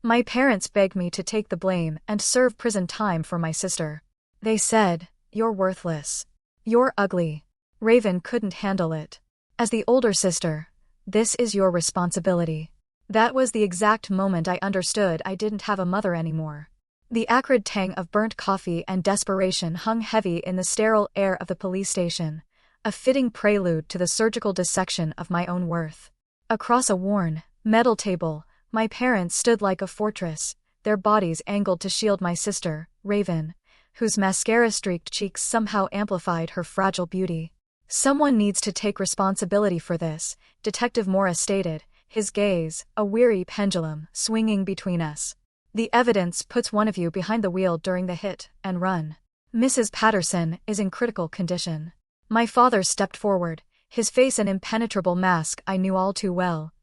My parents begged me to take the blame and serve prison time for my sister. They said, "You're worthless. You're ugly." Raven couldn't handle it. As the older sister, this is your responsibility. That was the exact moment I understood I didn't have a mother anymore. The acrid tang of burnt coffee and desperation hung heavy in the sterile air of the police station, a fitting prelude to the surgical dissection of my own worth. Across a worn, metal table, my parents stood like a fortress, their bodies angled to shield my sister, Raven, whose mascara-streaked cheeks somehow amplified her fragile beauty. "Someone needs to take responsibility for this," Detective Morris stated, his gaze, a weary pendulum, swinging between us. "The evidence puts one of you behind the wheel during the hit and run. Mrs. Patterson is in critical condition." My father stepped forward, his face an impenetrable mask I knew all too well.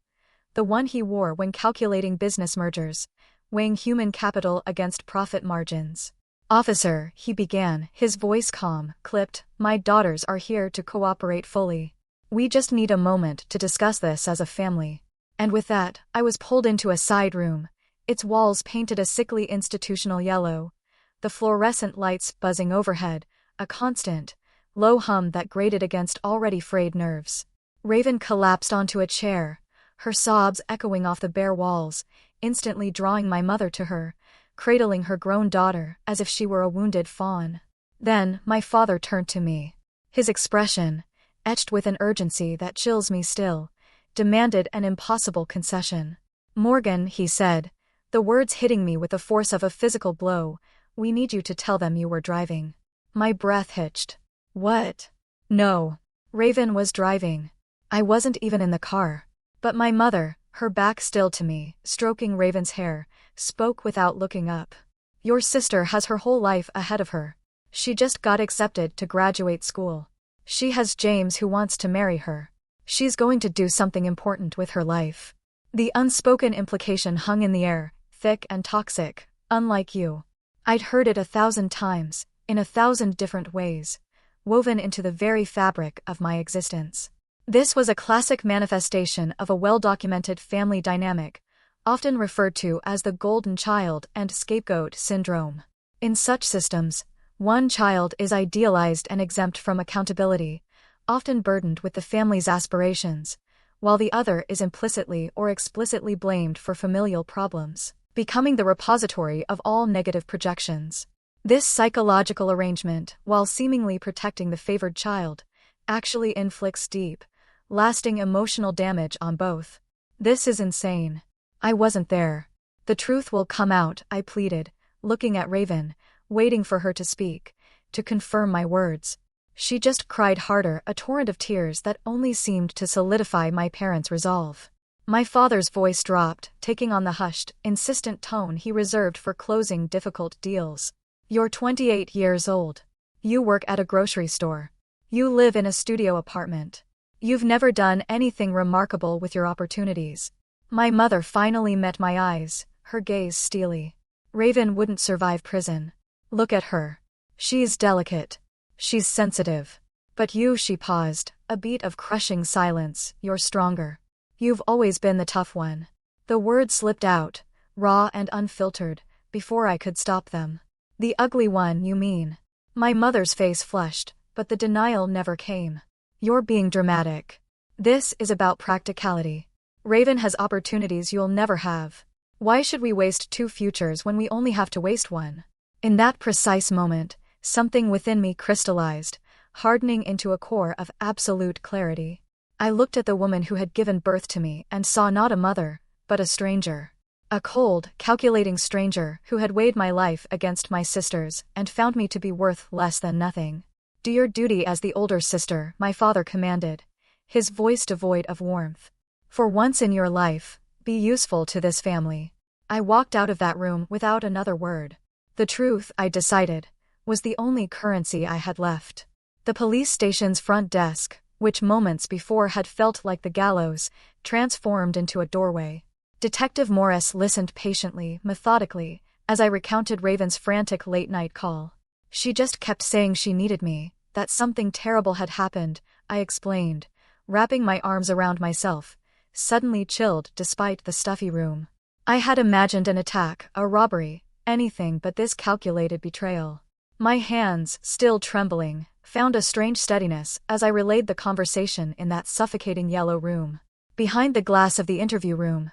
The one he wore when calculating business mergers, weighing human capital against profit margins. "Officer," he began, his voice calm, clipped, "my daughters are here to cooperate fully. We just need a moment to discuss this as a family." And with that, I was pulled into a side room, its walls painted a sickly institutional yellow, the fluorescent lights buzzing overhead, a constant, low hum that grated against already frayed nerves. Raven collapsed onto a chair, her sobs echoing off the bare walls, instantly drawing my mother to her, cradling her grown daughter as if she were a wounded fawn. Then, my father turned to me. His expression, etched with an urgency that chills me still, demanded an impossible concession. "Morgan," he said, the words hitting me with the force of a physical blow, "we need you to tell them you were driving." My breath hitched. "What?" "No. Raven was driving. I wasn't even in the car." But my mother, her back still to me, stroking Raven's hair, spoke without looking up. "Your sister has her whole life ahead of her. She just got accepted to graduate school. She has James who wants to marry her. She's going to do something important with her life." The unspoken implication hung in the air, thick and toxic, "unlike you." I'd heard it 1,000 times, in 1,000 different ways, woven into the very fabric of my existence. This was a classic manifestation of a well-documented family dynamic, often referred to as the golden child and scapegoat syndrome. In such systems, one child is idealized and exempt from accountability, often burdened with the family's aspirations, while the other is implicitly or explicitly blamed for familial problems, becoming the repository of all negative projections. This psychological arrangement, while seemingly protecting the favored child, actually inflicts deep, lasting emotional damage on both. "This is insane. I wasn't there. The truth will come out," I pleaded, looking at Raven, waiting for her to speak, to confirm my words. She just cried harder, a torrent of tears that only seemed to solidify my parents' resolve. My father's voice dropped, taking on the hushed, insistent tone he reserved for closing difficult deals. "You're 28 years old. You work at a grocery store. You live in a studio apartment. You've never done anything remarkable with your opportunities." My mother finally met my eyes, her gaze steely. "Raven wouldn't survive prison. Look at her. She's delicate. She's sensitive. But you," she paused, a beat of crushing silence, "you're stronger. You've always been the tough one." The words slipped out, raw and unfiltered, before I could stop them. "The ugly one, you mean?" My mother's face flushed, but the denial never came. "You're being dramatic. This is about practicality. Raven has opportunities you'll never have. Why should we waste 2 futures when we only have to waste one?" In that precise moment, something within me crystallized, hardening into a core of absolute clarity. I looked at the woman who had given birth to me and saw not a mother, but a stranger. A cold, calculating stranger who had weighed my life against my sister's and found me to be worth less than nothing. "Do your duty as the older sister," my father commanded, his voice devoid of warmth. "For once in your life, be useful to this family." I walked out of that room without another word. The truth, I decided, was the only currency I had left. The police station's front desk, which moments before had felt like the gallows, transformed into a doorway. Detective Morris listened patiently, methodically, as I recounted Raven's frantic late-night call. "She just kept saying she needed me, that something terrible had happened," I explained, wrapping my arms around myself, suddenly chilled despite the stuffy room. I had imagined an attack, a robbery, anything but this calculated betrayal. My hands, still trembling, found a strange steadiness as I relayed the conversation in that suffocating yellow room. Behind the glass of the interview room,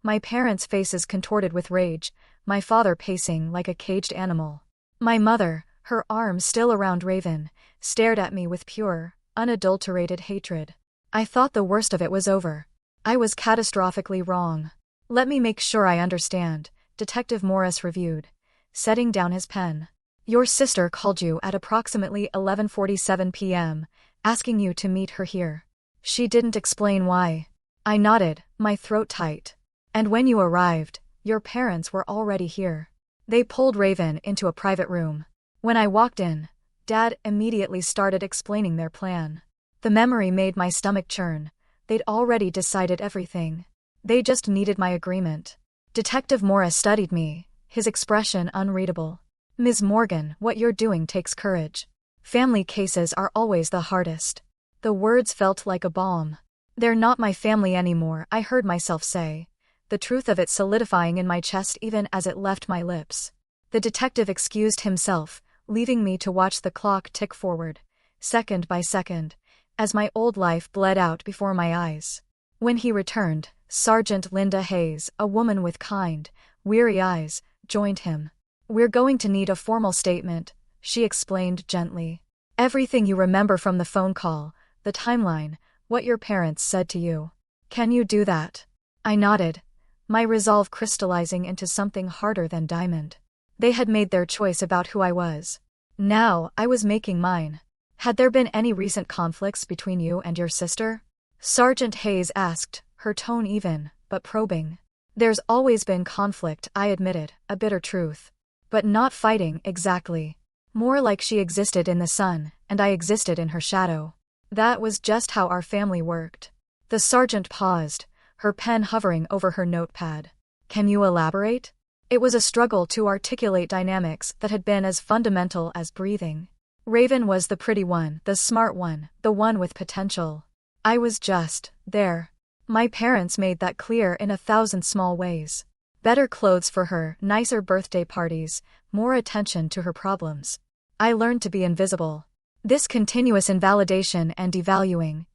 my parents' faces contorted with rage, my father pacing like a caged animal. My mother, her arms still around Raven, stared at me with pure, unadulterated hatred. I thought the worst of it was over. I was catastrophically wrong. "Let me make sure I understand," Detective Morris reviewed, setting down his pen. "Your sister called you at approximately 11:47 p.m., asking you to meet her here. She didn't explain why." I nodded, my throat tight. "And when you arrived, your parents were already here. They pulled Raven into a private room. When I walked in, Dad immediately started explaining their plan. The memory made my stomach churn. They'd already decided everything. They just needed my agreement." Detective Morris studied me, his expression unreadable. "Ms. Morgan, what you're doing takes courage. Family cases are always the hardest." The words felt like a balm. "They're not my family anymore," I heard myself say, the truth of it solidifying in my chest even as it left my lips. The detective excused himself, leaving me to watch the clock tick forward, second by second, as my old life bled out before my eyes. When he returned, Sergeant Linda Hayes, a woman with kind, weary eyes, joined him. "We're going to need a formal statement," she explained gently. "Everything you remember from the phone call, the timeline, what your parents said to you. Can you do that?" I nodded, my resolve crystallizing into something harder than diamond. They had made their choice about who I was. Now, I was making mine. "Had there been any recent conflicts between you and your sister?" Sergeant Hayes asked, her tone even, but probing. "There's always been conflict," I admitted, a bitter truth. "But not fighting, exactly. More like she existed in the sun, and I existed in her shadow. That was just how our family worked." The sergeant paused, her pen hovering over her notepad. "Can you elaborate?" It was a struggle to articulate dynamics that had been as fundamental as breathing. Raven was the pretty one, the smart one, the one with potential. I was just there. My parents made that clear in 1,000 small ways. Better clothes for her, nicer birthday parties, more attention to her problems. I learned to be invisible. This continuous invalidation and devaluing,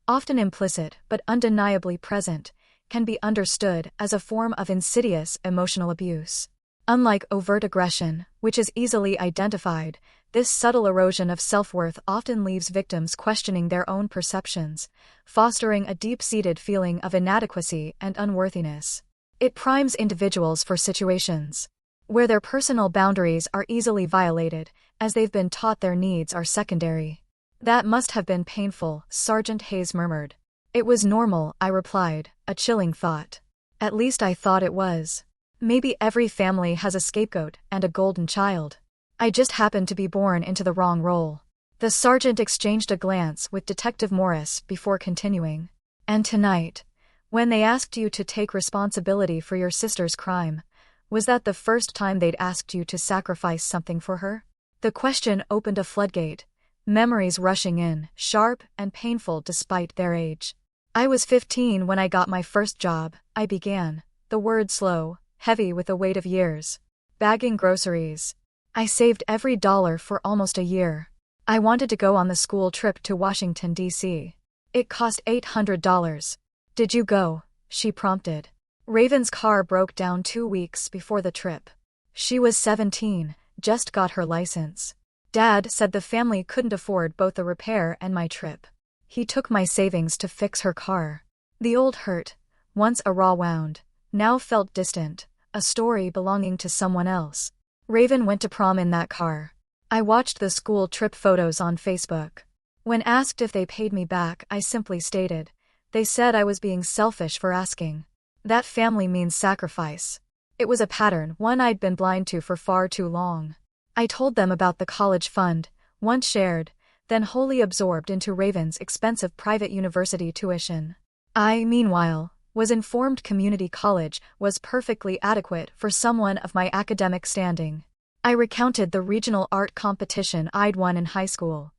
often implicit but undeniably present, can be understood as a form of insidious emotional abuse. Unlike overt aggression, which is easily identified, this subtle erosion of self-worth often leaves victims questioning their own perceptions, fostering a deep-seated feeling of inadequacy and unworthiness. It primes individuals for situations where their personal boundaries are easily violated, as they've been taught their needs are secondary. "That must have been painful," Sergeant Hayes murmured. "It was normal," I replied, a chilling thought. At least I thought it was. Maybe every family has a scapegoat and a golden child. I just happened to be born into the wrong role. The sergeant exchanged a glance with Detective Morris before continuing. "And tonight, when they asked you to take responsibility for your sister's crime, was that the first time they'd asked you to sacrifice something for her?" The question opened a floodgate, memories rushing in, sharp and painful despite their age. "I was 15 when I got my first job," I began, the word slow, heavy with the weight of years. "Bagging groceries. I saved every dollar for almost a year. I wanted to go on the school trip to Washington, D.C. It cost $800. "Did you go?" she prompted. Raven's car broke down 2 weeks before the trip. She was 17, just got her license. Dad said the family couldn't afford both the repair and my trip. He took my savings to fix her car. The old hurt, once a raw wound, now felt distant, a story belonging to someone else. Raven went to prom in that car. I watched the school trip photos on Facebook. When asked if they paid me back, I simply stated, they said I was being selfish for asking. That family means sacrifice. It was a pattern, one I'd been blind to for far too long. I told them about the college fund, once shared, then wholly absorbed into Raven's expensive private university tuition. I, meanwhile, was informed community college was perfectly adequate for someone of my academic standing. I recounted the regional art competition I'd won in high school,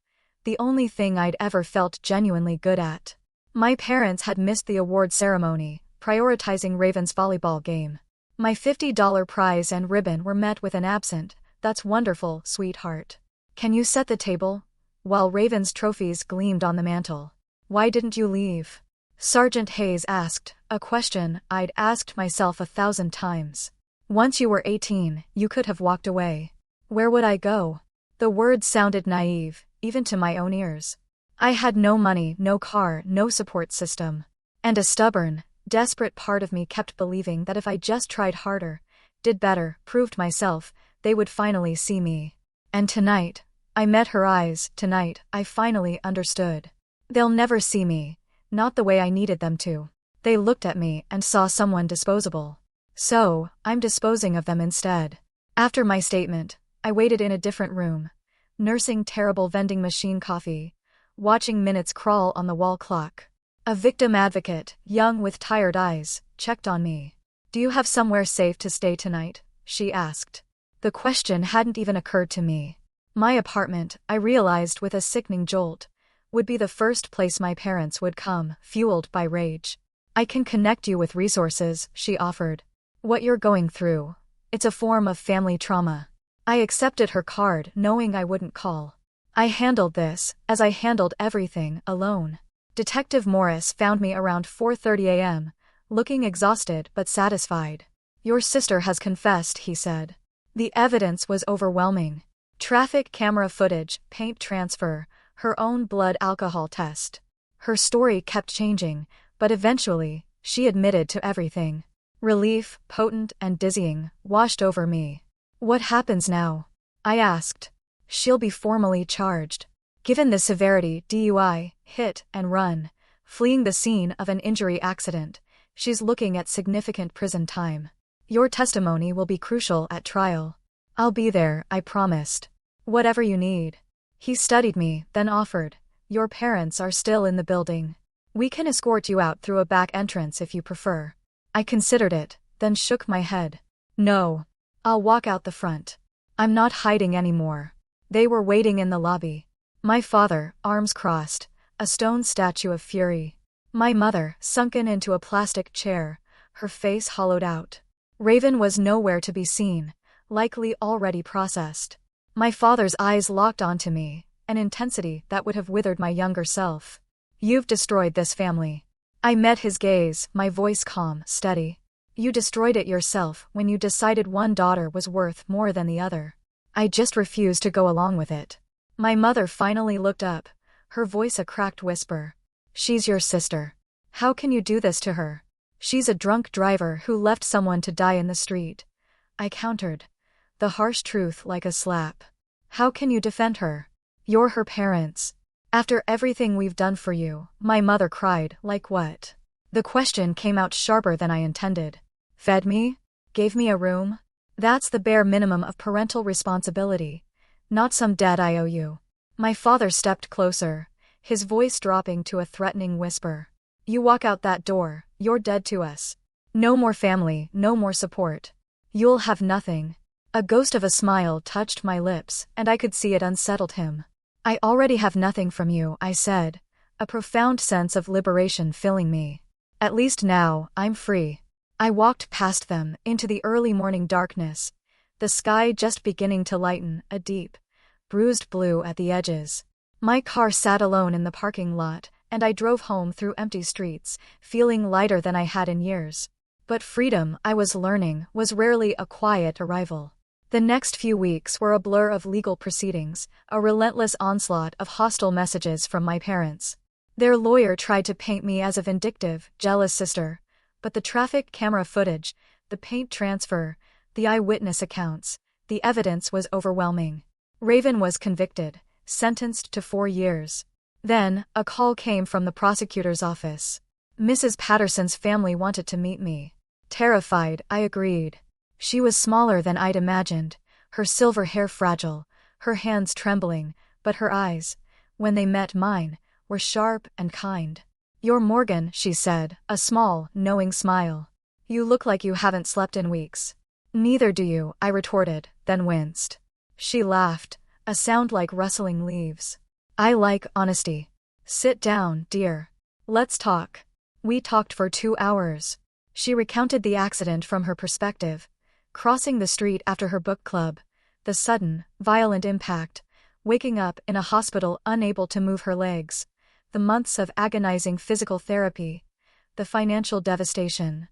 the only thing I'd ever felt genuinely good at. My parents had missed the award ceremony, prioritizing Raven's volleyball game. My $50 prize and ribbon were met with an absent, "That's wonderful, sweetheart. Can you set the table?" while Raven's trophies gleamed on the mantel. "Why didn't you leave?" Sergeant Hayes asked, a question I'd asked myself 1,000 times. "Once you were 18, you could have walked away." Where would I go? The words sounded naive, even to my own ears. I had no money, no car, no support system. And a stubborn, desperate part of me kept believing that if I just tried harder, did better, proved myself, they would finally see me. And tonight, I met her eyes. Tonight, I finally understood. They'll never see me, not the way I needed them to. They looked at me and saw someone disposable. So, I'm disposing of them instead. After my statement, I waited in a different room, nursing terrible vending machine coffee, watching minutes crawl on the wall clock. A victim advocate, young with tired eyes, checked on me. "Do you have somewhere safe to stay tonight?" she asked. The question hadn't even occurred to me. My apartment, I realized with a sickening jolt, would be the first place my parents would come, fueled by rage. "I can connect you with resources," she offered. "What you're going through, it's a form of family trauma." I accepted her card, knowing I wouldn't call. I handled this, as I handled everything, alone. Detective Morris found me around 4:30 a.m., looking exhausted but satisfied. "Your sister has confessed," he said. The evidence was overwhelming. Traffic camera footage, paint transfer, her own blood alcohol test. Her story kept changing, but eventually, she admitted to everything. Relief, potent and dizzying, washed over me. "What happens now?" I asked. "She'll be formally charged. Given the severity, DUI, hit and run, fleeing the scene of an injury accident, she's looking at significant prison time. Your testimony will be crucial at trial." "I'll be there," I promised. "Whatever you need." He studied me, then offered, "Your parents are still in the building. We can escort you out through a back entrance if you prefer." I considered it, then shook my head. "No. I'll walk out the front. I'm not hiding anymore." They were waiting in the lobby. My father, arms crossed, a stone statue of fury. My mother, sunken into a plastic chair, her face hollowed out. Raven was nowhere to be seen, likely already processed. My father's eyes locked onto me, an intensity that would have withered my younger self. "You've destroyed this family." I met his gaze, my voice calm, steady. "You destroyed it yourself when you decided one daughter was worth more than the other." I just refused to go along with it. My mother finally looked up, her voice a cracked whisper. "She's your sister. How can you do this to her? She's a drunk driver who left someone to die in the street." I countered, the harsh truth like a slap. "How can you defend her? You're her parents. After everything we've done for you," my mother cried. "Like what?" The question came out sharper than I intended. "Fed me? Gave me a room? That's the bare minimum of parental responsibility, not some debt I owe you." My father stepped closer, his voice dropping to a threatening whisper. "You walk out that door, you're dead to us. No more family, no more support. You'll have nothing." A ghost of a smile touched my lips, and I could see it unsettled him. "I already have nothing from you," I said, a profound sense of liberation filling me. "At least now, I'm free." I walked past them, into the early morning darkness, the sky just beginning to lighten, a deep, bruised blue at the edges. My car sat alone in the parking lot, and I drove home through empty streets, feeling lighter than I had in years. But freedom, I was learning, was rarely a quiet arrival. The next few weeks were a blur of legal proceedings, a relentless onslaught of hostile messages from my parents. Their lawyer tried to paint me as a vindictive, jealous sister, but the traffic camera footage, the paint transfer, the eyewitness accounts, the evidence was overwhelming. Raven was convicted, sentenced to 4 years. Then, a call came from the prosecutor's office. Mrs. Patterson's family wanted to meet me. Terrified, I agreed. She was smaller than I'd imagined, her silver hair fragile, her hands trembling, but her eyes, when they met mine, were sharp and kind. "You're Morgan," she said, a small, knowing smile. "You look like you haven't slept in weeks." "Neither do you," I retorted, then winced. She laughed, a sound like rustling leaves. "I like honesty. Sit down, dear. Let's talk." We talked for 2 hours. She recounted the accident from her perspective, crossing the street after her book club, the sudden, violent impact, waking up in a hospital unable to move her legs, the months of agonizing physical therapy, the financial devastation,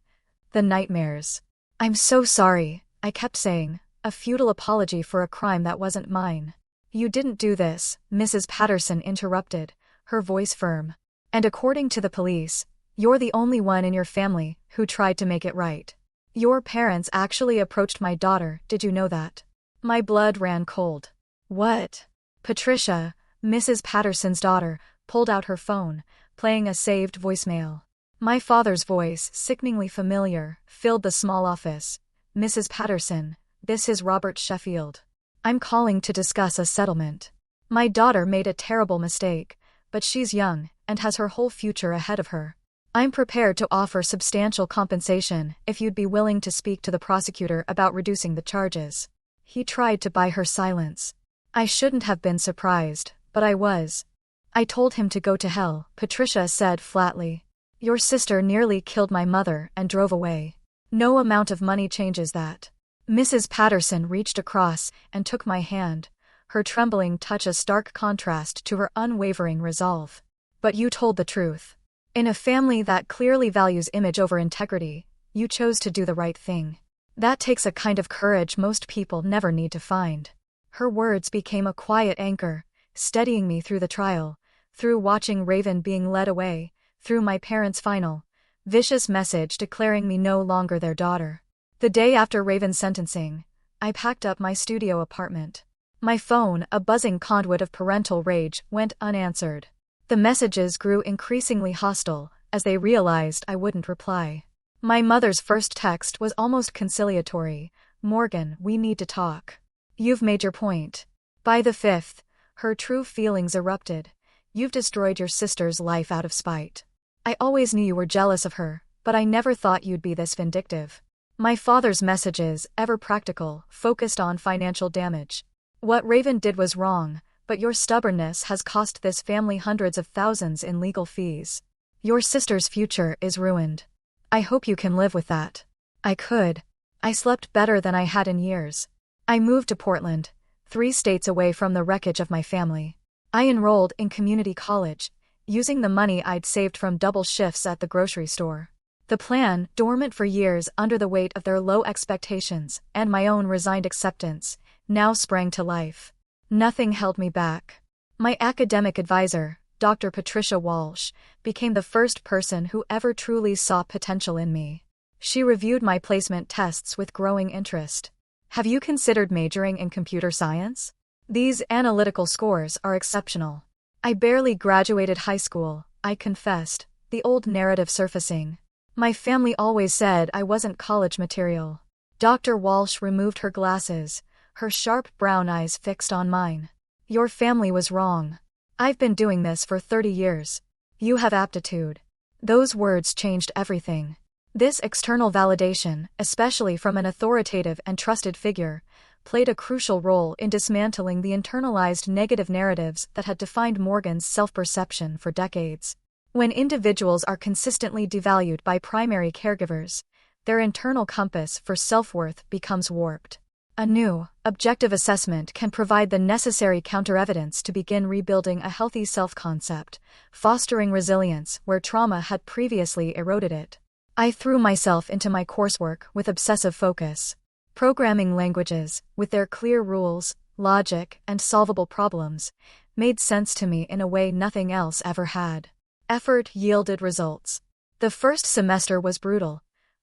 the nightmares. "I'm so sorry," I kept saying, a futile apology for a crime that wasn't mine. "You didn't do this," Mrs. Patterson interrupted, her voice firm. "And according to the police, you're the only one in your family who tried to make it right. Your parents actually approached my daughter, did you know that?" My blood ran cold. "What?" Patricia, Mrs. Patterson's daughter, pulled out her phone, playing a saved voicemail. My father's voice, sickeningly familiar, filled the small office. "Mrs. Patterson, this is Robert Sheffield. I'm calling to discuss a settlement. My daughter made a terrible mistake, but she's young and has her whole future ahead of her. I'm prepared to offer substantial compensation if you'd be willing to speak to the prosecutor about reducing the charges." He tried to buy her silence. I shouldn't have been surprised, but I was. "I told him to go to hell," Patricia said flatly. "Your sister nearly killed my mother and drove away. No amount of money changes that." Mrs. Patterson reached across and took my hand, her trembling touch a stark contrast to her unwavering resolve. "But you told the truth. In a family that clearly values image over integrity, you chose to do the right thing. That takes a kind of courage most people never need to find." Her words became a quiet anchor, steadying me through the trial, through watching Raven being led away, through my parents' final, vicious message declaring me no longer their daughter. The day after Raven's sentencing, I packed up my studio apartment. My phone, a buzzing conduit of parental rage, went unanswered. The messages grew increasingly hostile as they realized I wouldn't reply. My mother's first text was almost conciliatory. "Morgan, we need to talk. You've made your point." By the fifth, her true feelings erupted. "You've destroyed your sister's life out of spite. I always knew you were jealous of her, but I never thought you'd be this vindictive." My father's messages, ever practical, focused on financial damage. "What Raven did was wrong, but your stubbornness has cost this family hundreds of thousands in legal fees. Your sister's future is ruined. I hope you can live with that." I could. I slept better than I had in years. I moved to Portland, 3 states away from the wreckage of my family. I enrolled in community college, using the money I'd saved from double shifts at the grocery store. The plan, dormant for years under the weight of their low expectations and my own resigned acceptance, now sprang to life. Nothing held me back. My academic advisor, Dr. Patricia Walsh, became the first person who ever truly saw potential in me. She reviewed my placement tests with growing interest. "Have you considered majoring in computer science? These analytical scores are exceptional." I barely graduated high school, I confessed, the old narrative surfacing. My family always said I wasn't college material. Dr. Walsh removed her glasses, her sharp brown eyes fixed on mine. "Your family was wrong. I've been doing this for 30 years. You have aptitude." Those words changed everything. This external validation, especially from an authoritative and trusted figure, played a crucial role in dismantling the internalized negative narratives that had defined Morgan's self-perception for decades. When individuals are consistently devalued by primary caregivers, their internal compass for self-worth becomes warped. A new, objective assessment can provide the necessary counter-evidence to begin rebuilding a healthy self-concept, fostering resilience where trauma had previously eroded it. I threw myself into my coursework with obsessive focus. Programming languages, with their clear rules, logic, and solvable problems, made sense to me in a way nothing else ever had. Effort yielded results. The first semester was brutal.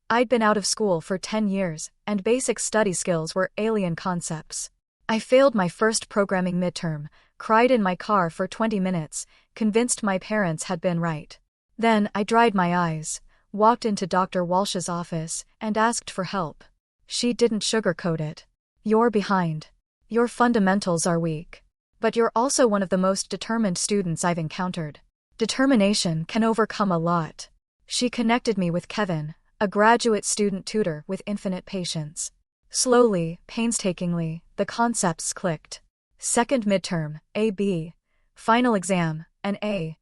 I'd been out of school for 10 years, and basic study skills were alien concepts. I failed my first programming midterm, cried in my car for 20 minutes, convinced my parents had been right. Then I dried my eyes, walked into Dr. Walsh's office, and asked for help. She didn't sugarcoat it. "You're behind. Your fundamentals are weak. But you're also one of the most determined students I've encountered. Determination can overcome a lot." She connected me with Kevin, a graduate student tutor with infinite patience. Slowly, painstakingly, the concepts clicked. Second midterm, a B. Final exam, an A.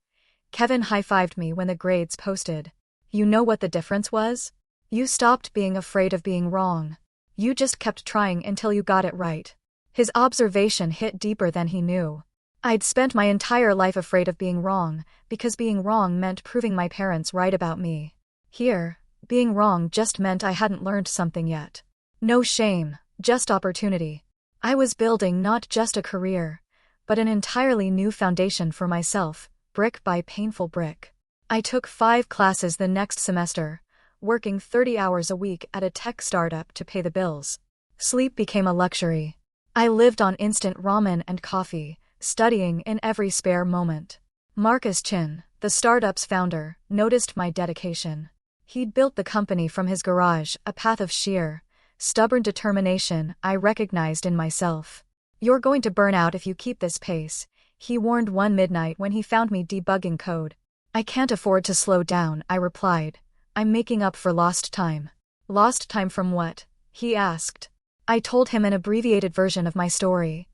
Kevin high-fived me when the grades posted. "You know what the difference was? You stopped being afraid of being wrong. You just kept trying until you got it right. His observation hit deeper than he knew. I'd spent my entire life afraid of being wrong, because being wrong meant proving my parents right about me. Here, being wrong just meant I hadn't learned something yet. No shame, just opportunity. I was building not just a career, but an entirely new foundation for myself, brick by painful brick. I took 5 classes the next semester, working 30 hours a week at a tech startup to pay the bills. Sleep became a luxury. I lived on instant ramen and coffee, studying in every spare moment. Marcus Chin, the startup's founder, noticed my dedication. He'd built the company from his garage, a path of sheer, stubborn determination I recognized in myself. "You're going to burn out if you keep this pace," he warned one midnight when he found me debugging code. "I can't afford to slow down," I replied. "I'm making up for lost time." "Lost time from what?" he asked. I told him an abbreviated version of my story.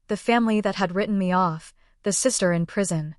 The family that had written me off, the sister in prison,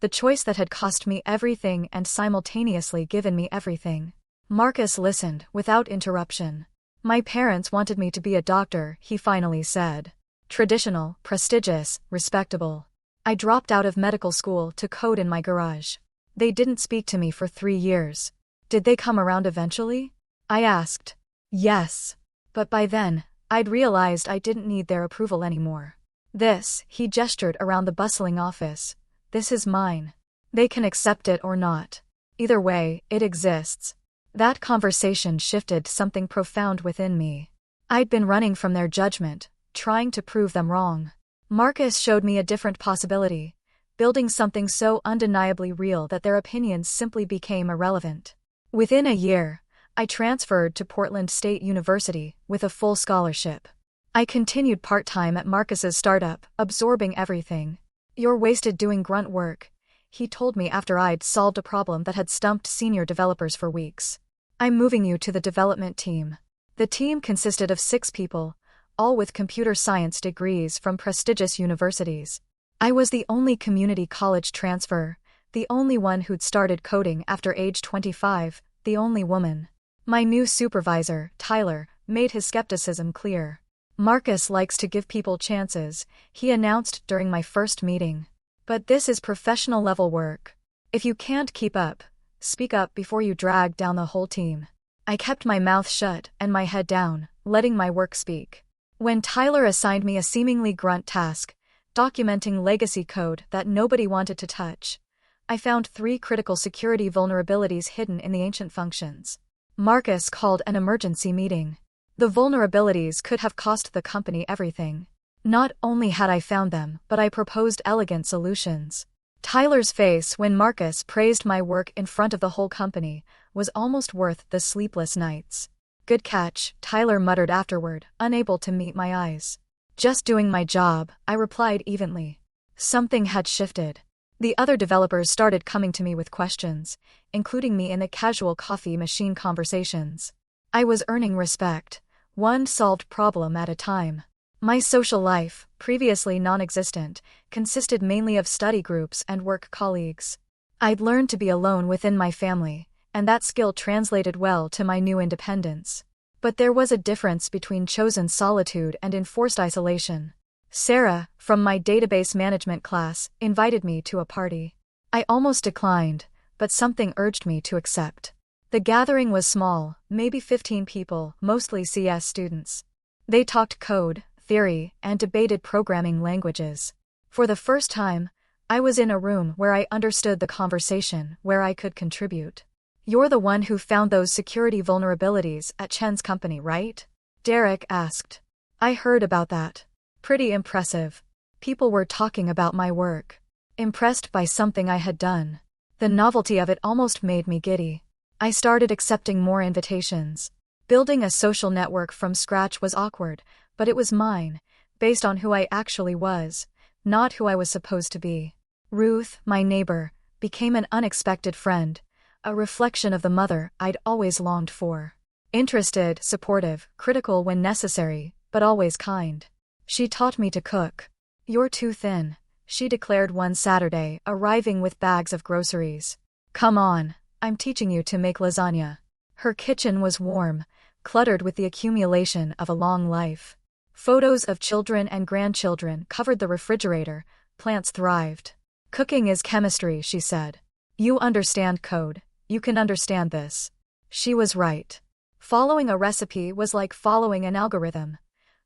the choice that had cost me everything and simultaneously given me everything. Marcus listened, without interruption. "My parents wanted me to be a doctor," he finally said. "Traditional, prestigious, respectable. I dropped out of medical school to code in my garage. They didn't speak to me for 3 years. Did they come around eventually?" I asked. "Yes. But by then, I'd realized I didn't need their approval anymore. This," he gestured around the bustling office, "this is mine. They can accept it or not. Either way, it exists." That conversation shifted something profound within me. I'd been running from their judgment, trying to prove them wrong. Marcus showed me a different possibility, building something so undeniably real that their opinions simply became irrelevant. Within a year, I transferred to Portland State University with a full scholarship. I continued part-time at Marcus's startup, absorbing everything. "You're wasted doing grunt work," he told me after I'd solved a problem that had stumped senior developers for weeks. "I'm moving you to the development team." The team consisted of 6 people, all with computer science degrees from prestigious universities. I was the only community college transfer, the only one who'd started coding after age 25, the only woman. My new supervisor, Tyler, made his skepticism clear. "Marcus likes to give people chances," he announced during my first meeting. "But this is professional-level work. If you can't keep up, speak up before you drag down the whole team." I kept my mouth shut and my head down, letting my work speak. When Tyler assigned me a seemingly grunt task, documenting legacy code that nobody wanted to touch, I found 3 critical security vulnerabilities hidden in the ancient functions. Marcus called an emergency meeting. The vulnerabilities could have cost the company everything. Not only had I found them, but I proposed elegant solutions. Tyler's face when Marcus praised my work in front of the whole company was almost worth the sleepless nights. "Good catch," Tyler muttered afterward, unable to meet my eyes. "Just doing my job," I replied evenly. Something had shifted. The other developers started coming to me with questions, including me in the casual coffee machine conversations. I was earning respect, one solved problem at a time. My social life, previously non-existent, consisted mainly of study groups and work colleagues. I'd learned to be alone within my family, and that skill translated well to my new independence. But there was a difference between chosen solitude and enforced isolation. Sarah, from my database management class, invited me to a party. I almost declined, but something urged me to accept. The gathering was small, maybe 15 people, mostly CS students. They talked code, theory, and debated programming languages. For the first time, I was in a room where I understood the conversation, where I could contribute. "You're the one who found those security vulnerabilities at Chen's company, right?" Derek asked. "I heard about that. Pretty impressive." People were talking about my work. Impressed by something I had done. The novelty of it almost made me giddy. I started accepting more invitations. Building a social network from scratch was awkward, but it was mine, based on who I actually was, not who I was supposed to be. Ruth, my neighbor, became an unexpected friend, a reflection of the mother I'd always longed for. Interested, supportive, critical when necessary, but always kind. She taught me to cook. "You're too thin," she declared one Saturday, arriving with bags of groceries. "Come on, I'm teaching you to make lasagna." Her kitchen was warm, cluttered with the accumulation of a long life. Photos of children and grandchildren covered the refrigerator. Plants thrived. Cooking is chemistry, she said. You understand code. You can understand this. She was right. Following a recipe was like following an algorithm.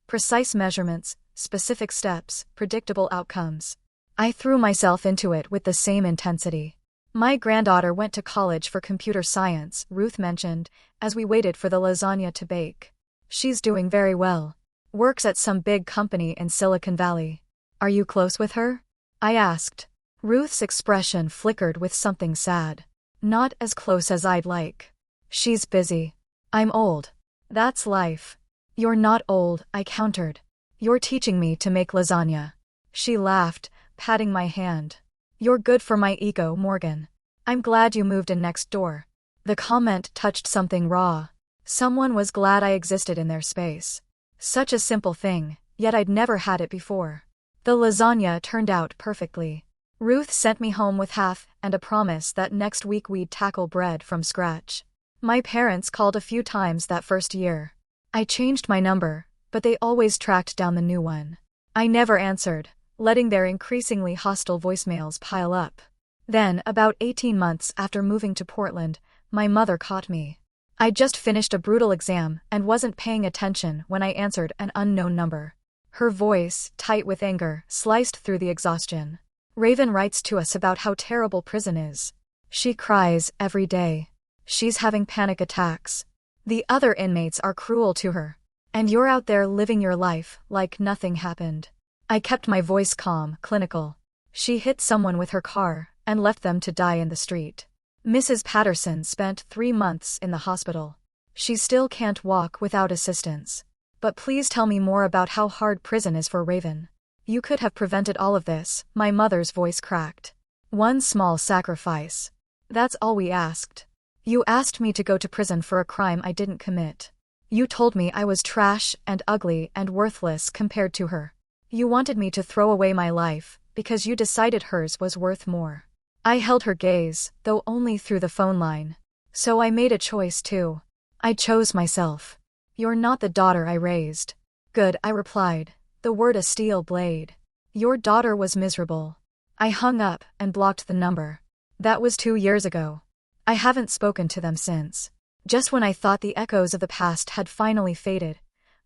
Precise measurements, specific steps, predictable outcomes. I threw myself into it with the same intensity. My granddaughter went to college for computer science, Ruth mentioned, as we waited for the lasagna to bake. She's doing very well. Works at some big company in Silicon Valley. Are you close with her? I asked. Ruth's expression flickered with something sad. Not as close as I'd like. She's busy. I'm old. That's life. You're not old, I countered. You're teaching me to make lasagna. She laughed, patting my hand. You're good for my ego, Morgan. I'm glad you moved in next door. The comment touched something raw. Someone was glad I existed in their space. Such a simple thing, yet I'd never had it before. The lasagna turned out perfectly. Ruth sent me home with half and a promise that next week we'd tackle bread from scratch. My parents called a few times that first year. I changed my number, but they always tracked down the new one. I never answered, letting their increasingly hostile voicemails pile up. Then, about 18 months after moving to Portland, my mother caught me. I'd just finished a brutal exam and wasn't paying attention when I answered an unknown number. Her voice, tight with anger, sliced through the exhaustion. Raven writes to us about how terrible prison is. She cries every day. She's having panic attacks. The other inmates are cruel to her. And you're out there living your life like nothing happened. I kept my voice calm, clinical. She hit someone with her car and left them to die in the street. Mrs. Patterson spent 3 months in the hospital. She still can't walk without assistance. But please tell me more about how hard prison is for Raven. You could have prevented all of this, my mother's voice cracked. One small sacrifice. That's all we asked. You asked me to go to prison for a crime I didn't commit. You told me I was trash and ugly and worthless compared to her. You wanted me to throw away my life, because you decided hers was worth more. I held her gaze, though only through the phone line. So I made a choice too. I chose myself. You're not the daughter I raised. Good, I replied, the word a steel blade. Your daughter was miserable. I hung up and blocked the number. That was 2 years ago. I haven't spoken to them since. Just when I thought the echoes of the past had finally faded,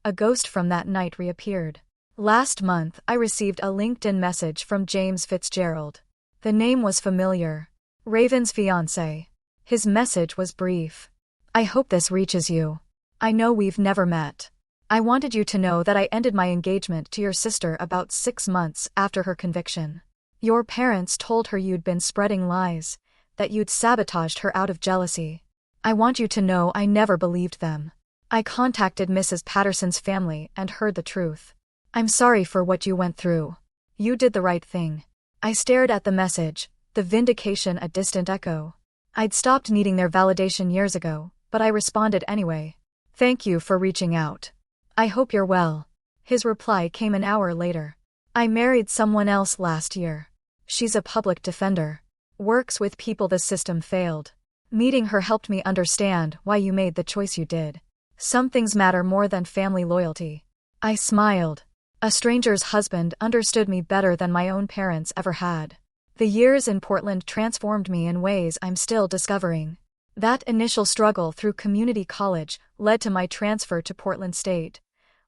a ghost from that night reappeared. Last month I received a LinkedIn message from James Fitzgerald. The name was familiar. Raven's fiancé. His message was brief. I hope this reaches you. I know we've never met. I wanted you to know that I ended my engagement to your sister about 6 months after her conviction. Your parents told her you'd been spreading lies, that you'd sabotaged her out of jealousy. I want you to know I never believed them. I contacted Mrs. Patterson's family and heard the truth. I'm sorry for what you went through. You did the right thing. I stared at the message, the vindication a distant echo. I'd stopped needing their validation years ago, but I responded anyway. Thank you for reaching out. I hope you're well. His reply came an hour later. I married someone else last year. She's a public defender. Works with people the system failed. Meeting her helped me understand why you made the choice you did. Some things matter more than family loyalty. I smiled. A stranger's husband understood me better than my own parents ever had. The years in Portland transformed me in ways I'm still discovering. That initial struggle through community college led to my transfer to Portland State,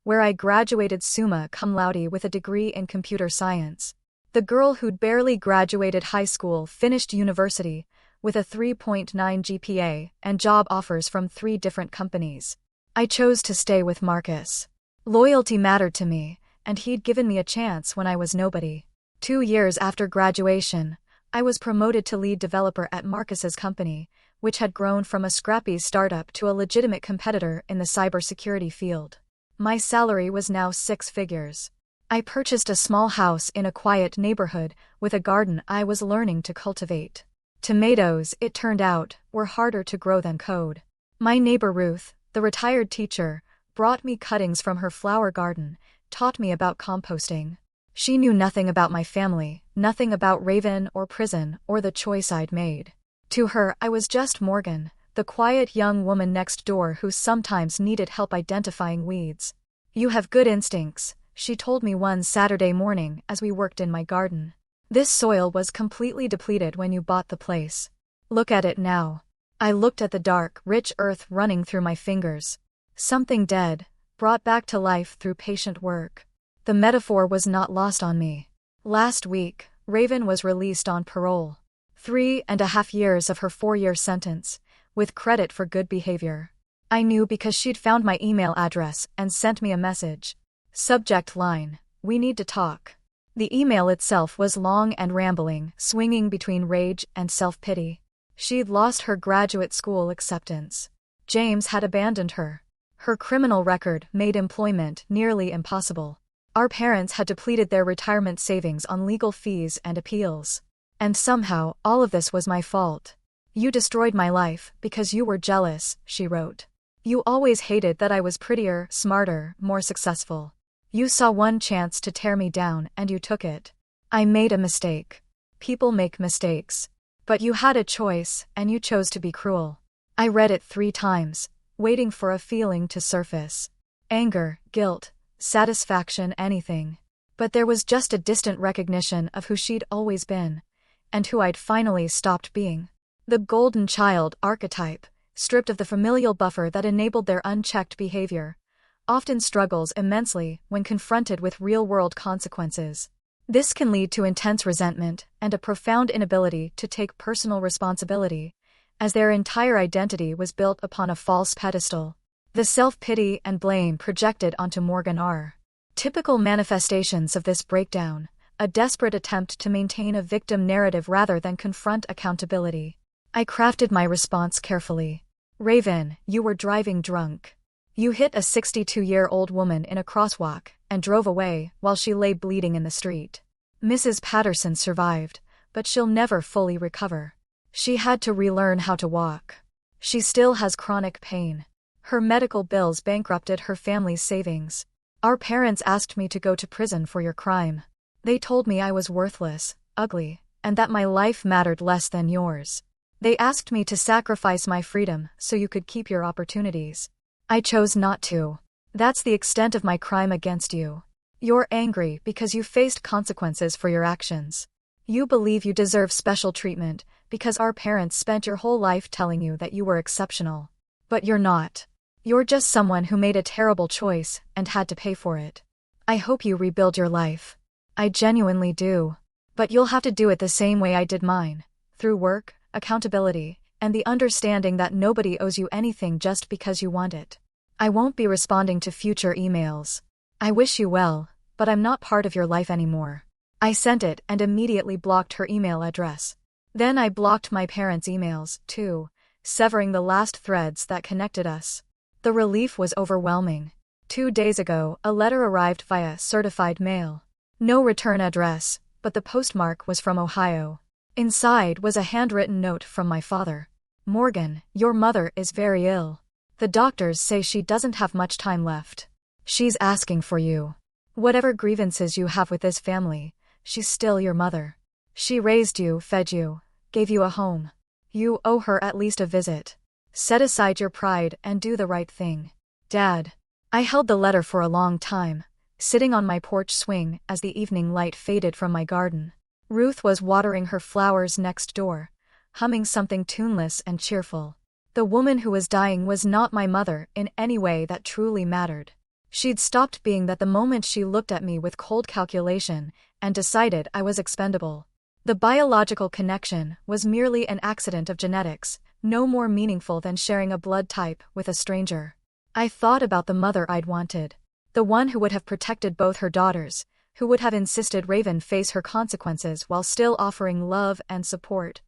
where I graduated summa cum laude with a degree in computer science. The girl who'd barely graduated high school finished university with a 3.9 GPA and job offers from 3 different companies. I chose to stay with Marcus. Loyalty mattered to me, and he'd given me a chance when I was nobody. 2 years after graduation, I was promoted to lead developer at Marcus's company, which had grown from a scrappy startup to a legitimate competitor in the cybersecurity field. My salary was now 6 figures. I purchased a small house in a quiet neighborhood with a garden I was learning to cultivate. Tomatoes, it turned out, were harder to grow than code. My neighbor Ruth, the retired teacher, brought me cuttings from her flower garden, taught me about composting. She knew nothing about my family, nothing about Raven or prison or the choice I'd made. To her, I was just Morgan, the quiet young woman next door who sometimes needed help identifying weeds. "You have good instincts," she told me one Saturday morning as we worked in my garden. "This soil was completely depleted when you bought the place. Look at it now." I looked at the dark, rich earth running through my fingers. Something dead, brought back to life through patient work. The metaphor was not lost on me. Last week, Raven was released on parole. 3.5 years of her 4-year sentence, with credit for good behavior. I knew because she'd found my email address and sent me a message. Subject line: "We need to talk." The email itself was long and rambling, swinging between rage and self-pity. She'd lost her graduate school acceptance. James had abandoned her. Her criminal record made employment nearly impossible. Our parents had depleted their retirement savings on legal fees and appeals. And somehow, all of this was my fault. "You destroyed my life because you were jealous," she wrote. "You always hated that I was prettier, smarter, more successful. You saw one chance to tear me down and you took it. I made a mistake. People make mistakes. But you had a choice, and you chose to be cruel." I read it 3 times, waiting for a feeling to surface. Anger, guilt, satisfaction, anything. But there was just a distant recognition of who she'd always been, and who I'd finally stopped being. The golden child archetype, stripped of the familial buffer that enabled their unchecked behavior, often struggles immensely when confronted with real-world consequences. This can lead to intense resentment and a profound inability to take personal responsibility, as their entire identity was built upon a false pedestal. The self-pity and blame projected onto Morgan are typical manifestations of this breakdown, a desperate attempt to maintain a victim narrative rather than confront accountability. I crafted my response carefully. "Raven, you were driving drunk. You hit a 62-year-old woman in a crosswalk and drove away while she lay bleeding in the street. Mrs. Patterson survived, but she'll never fully recover. She had to relearn how to walk. She still has chronic pain. Her medical bills bankrupted her family's savings. Our parents asked me to go to prison for your crime. They told me I was worthless, ugly, and that my life mattered less than yours. They asked me to sacrifice my freedom so you could keep your opportunities. I chose not to. That's the extent of my crime against you. You're angry because you faced consequences for your actions. You believe you deserve special treatment because our parents spent your whole life telling you that you were exceptional. But you're not. You're just someone who made a terrible choice and had to pay for it. I hope you rebuild your life. I genuinely do. But you'll have to do it the same way I did mine, through work, accountability, and the understanding that nobody owes you anything just because you want it. I won't be responding to future emails. I wish you well, but I'm not part of your life anymore." I sent it and immediately blocked her email address. Then I blocked my parents' emails, too, severing the last threads that connected us. The relief was overwhelming. 2 days ago, a letter arrived via certified mail. No return address, but the postmark was from Ohio. Inside was a handwritten note from my father. "Morgan, your mother is very ill. The doctors say she doesn't have much time left. She's asking for you. Whatever grievances you have with this family, she's still your mother. She raised you, fed you, gave you a home. You owe her at least a visit. Set aside your pride and do the right thing. Dad." I held the letter for a long time, sitting on my porch swing as the evening light faded from my garden. Ruth was watering her flowers next door, humming something tuneless and cheerful. The woman who was dying was not my mother in any way that truly mattered. She'd stopped being that the moment she looked at me with cold calculation and decided I was expendable. The biological connection was merely an accident of genetics, no more meaningful than sharing a blood type with a stranger. I thought about the mother I'd wanted. The one who would have protected both her daughters, who would have insisted Raven face her consequences while still offering love and support.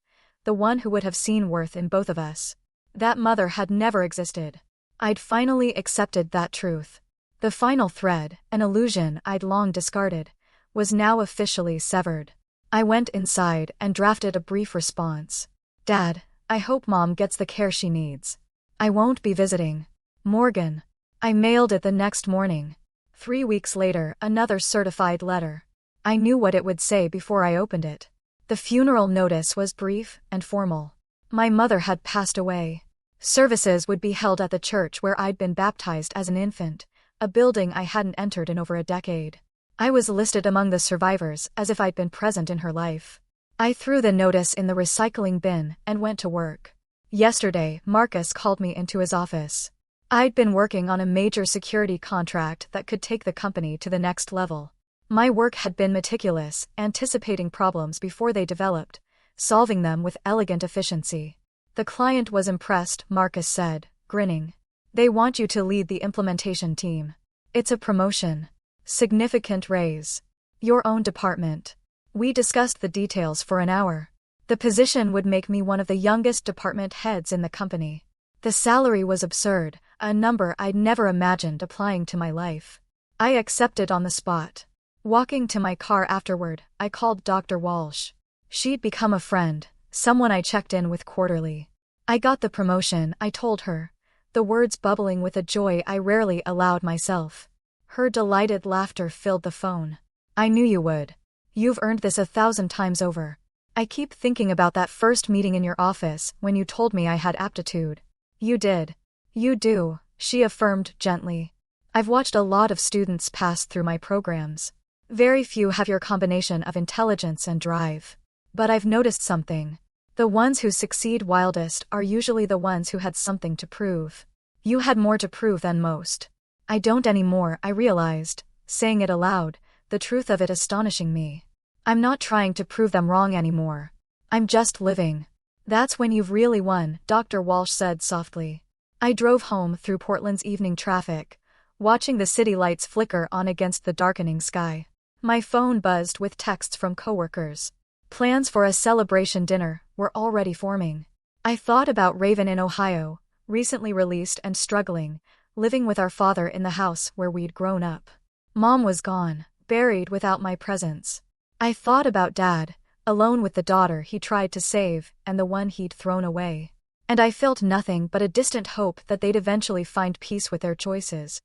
The one who would have seen worth in both of us. That mother had never existed. I'd finally accepted that truth. The final thread, an illusion I'd long discarded, was now officially severed. I went inside and drafted a brief response. "Dad, I hope Mom gets the care she needs. I won't be visiting. Morgan." I mailed it the next morning. 3 weeks later, another certified letter. I knew what it would say before I opened it. The funeral notice was brief and formal. My mother had passed away. Services would be held at the church where I'd been baptized as an infant, a building I hadn't entered in over a decade. I was listed among the survivors as if I'd been present in her life. I threw the notice in the recycling bin and went to work. Yesterday, Marcus called me into his office. I'd been working on a major security contract that could take the company to the next level. My work had been meticulous, anticipating problems before they developed, solving them with elegant efficiency. The client was impressed, Marcus said, grinning. They want you to lead the implementation team. It's a promotion. Significant raise. Your own department. We discussed the details for an hour. The position would make me one of the youngest department heads in the company. The salary was absurd, a number I'd never imagined applying to my life. I accepted on the spot. Walking to my car afterward, I called Dr. Walsh. She'd become a friend, someone I checked in with quarterly. I got the promotion, I told her, the words bubbling with a joy I rarely allowed myself. Her delighted laughter filled the phone. I knew you would. You've earned this 1,000 times over. I keep thinking about that first meeting in your office when you told me I had aptitude. You did. You do, she affirmed gently. I've watched a lot of students pass through my programs. Very few have your combination of intelligence and drive. But I've noticed something. The ones who succeed wildest are usually the ones who had something to prove. You had more to prove than most. I don't anymore, I realized, saying it aloud, the truth of it astonishing me. I'm not trying to prove them wrong anymore. I'm just living. That's when you've really won, Dr. Walsh said softly. I drove home through Portland's evening traffic, watching the city lights flicker on against the darkening sky. My phone buzzed with texts from coworkers. Plans for a celebration dinner were already forming. I thought about Raven in Ohio, recently released and struggling, living with our father in the house where we'd grown up. Mom was gone, buried without my presence. I thought about Dad, alone with the daughter he tried to save and the one he'd thrown away. And I felt nothing but a distant hope that they'd eventually find peace with their choices,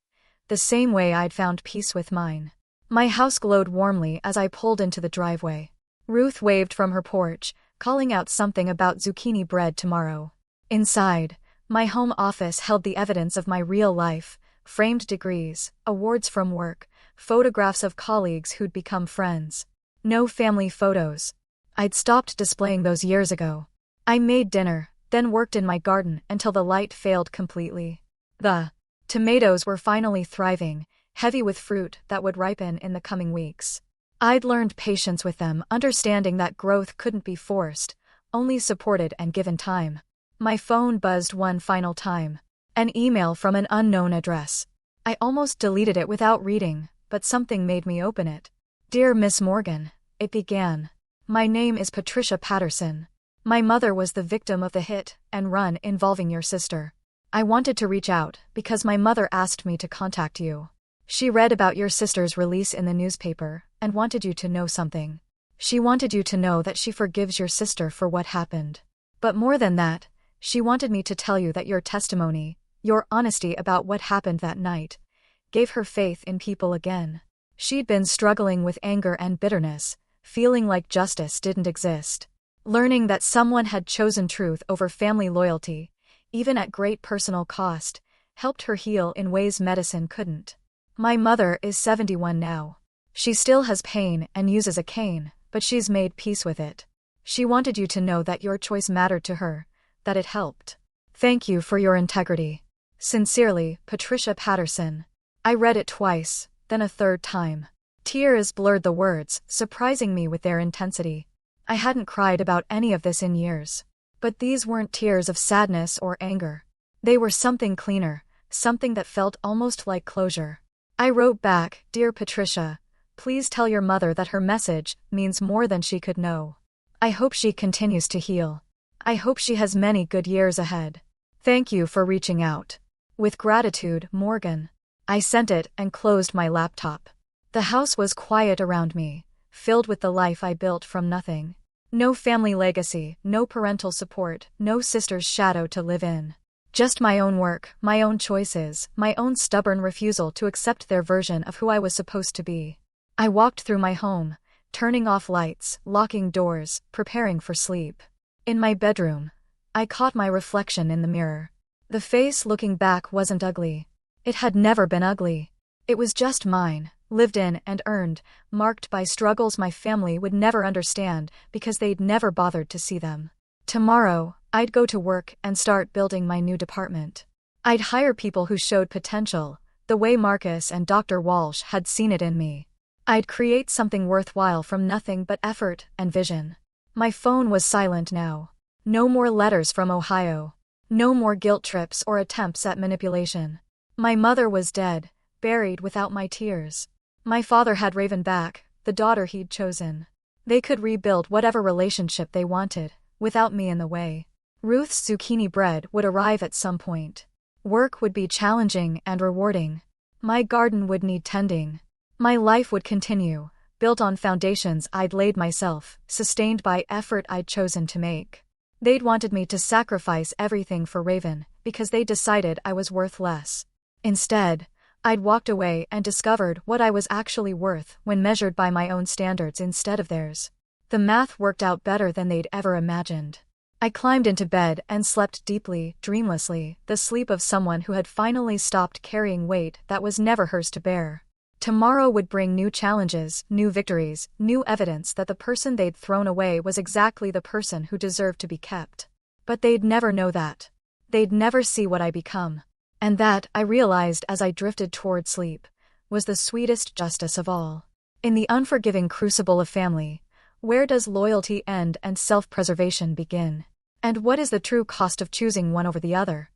the same way I'd found peace with mine. My house glowed warmly as I pulled into the driveway. Ruth waved from her porch, calling out something about zucchini bread tomorrow. Inside, my home office held the evidence of my real life, framed degrees, awards from work, photographs of colleagues who'd become friends. No family photos. I'd stopped displaying those years ago. I made dinner, then worked in my garden until the light failed completely. The tomatoes were finally thriving, heavy with fruit that would ripen in the coming weeks. I'd learned patience with them, understanding that growth couldn't be forced, only supported and given time. My phone buzzed one final time. An email from an unknown address. I almost deleted it without reading, but something made me open it. Dear Miss Morgan, it began. My name is Patricia Patterson. My mother was the victim of the hit and run involving your sister. I wanted to reach out because my mother asked me to contact you. She read about your sister's release in the newspaper and wanted you to know something. She wanted you to know that she forgives your sister for what happened. But more than that, she wanted me to tell you that your testimony, your honesty about what happened that night, gave her faith in people again. She'd been struggling with anger and bitterness, feeling like justice didn't exist. Learning that someone had chosen truth over family loyalty, even at great personal cost, helped her heal in ways medicine couldn't. My mother is 71 now. She still has pain and uses a cane, but she's made peace with it. She wanted you to know that your choice mattered to her, that it helped. Thank you for your integrity. Sincerely, Patricia Patterson. I read it twice, then a third time. Tears blurred the words, surprising me with their intensity. I hadn't cried about any of this in years. But these weren't tears of sadness or anger. They were something cleaner, something that felt almost like closure. I wrote back, Dear Patricia, please tell your mother that her message means more than she could know. I hope she continues to heal. I hope she has many good years ahead. Thank you for reaching out. With gratitude, Morgan. I sent it and closed my laptop. The house was quiet around me, filled with the life I built from nothing. No family legacy, no parental support, no sister's shadow to live in. Just my own work, my own choices, my own stubborn refusal to accept their version of who I was supposed to be. I walked through my home, turning off lights, locking doors, preparing for sleep. In my bedroom, I caught my reflection in the mirror. The face looking back wasn't ugly. It had never been ugly. It was just mine, lived in and earned, marked by struggles my family would never understand because they'd never bothered to see them. Tomorrow, I'd go to work and start building my new department. I'd hire people who showed potential, the way Marcus and Dr. Walsh had seen it in me. I'd create something worthwhile from nothing but effort and vision. My phone was silent now. No more letters from Ohio. No more guilt trips or attempts at manipulation. My mother was dead, buried without my tears. My father had Raven back, the daughter he'd chosen. They could rebuild whatever relationship they wanted, without me in the way. Ruth's zucchini bread would arrive at some point. Work would be challenging and rewarding. My garden would need tending. My life would continue, built on foundations I'd laid myself, sustained by effort I'd chosen to make. They'd wanted me to sacrifice everything for Raven, because they decided I was worth less. Instead, I'd walked away and discovered what I was actually worth when measured by my own standards instead of theirs. The math worked out better than they'd ever imagined. I climbed into bed and slept deeply, dreamlessly, the sleep of someone who had finally stopped carrying weight that was never hers to bear. Tomorrow would bring new challenges, new victories, new evidence that the person they'd thrown away was exactly the person who deserved to be kept. But they'd never know that. They'd never see what I become. And that, I realized as I drifted toward sleep, was the sweetest justice of all. In the unforgiving crucible of family, where does loyalty end and self-preservation begin? And what is the true cost of choosing one over the other?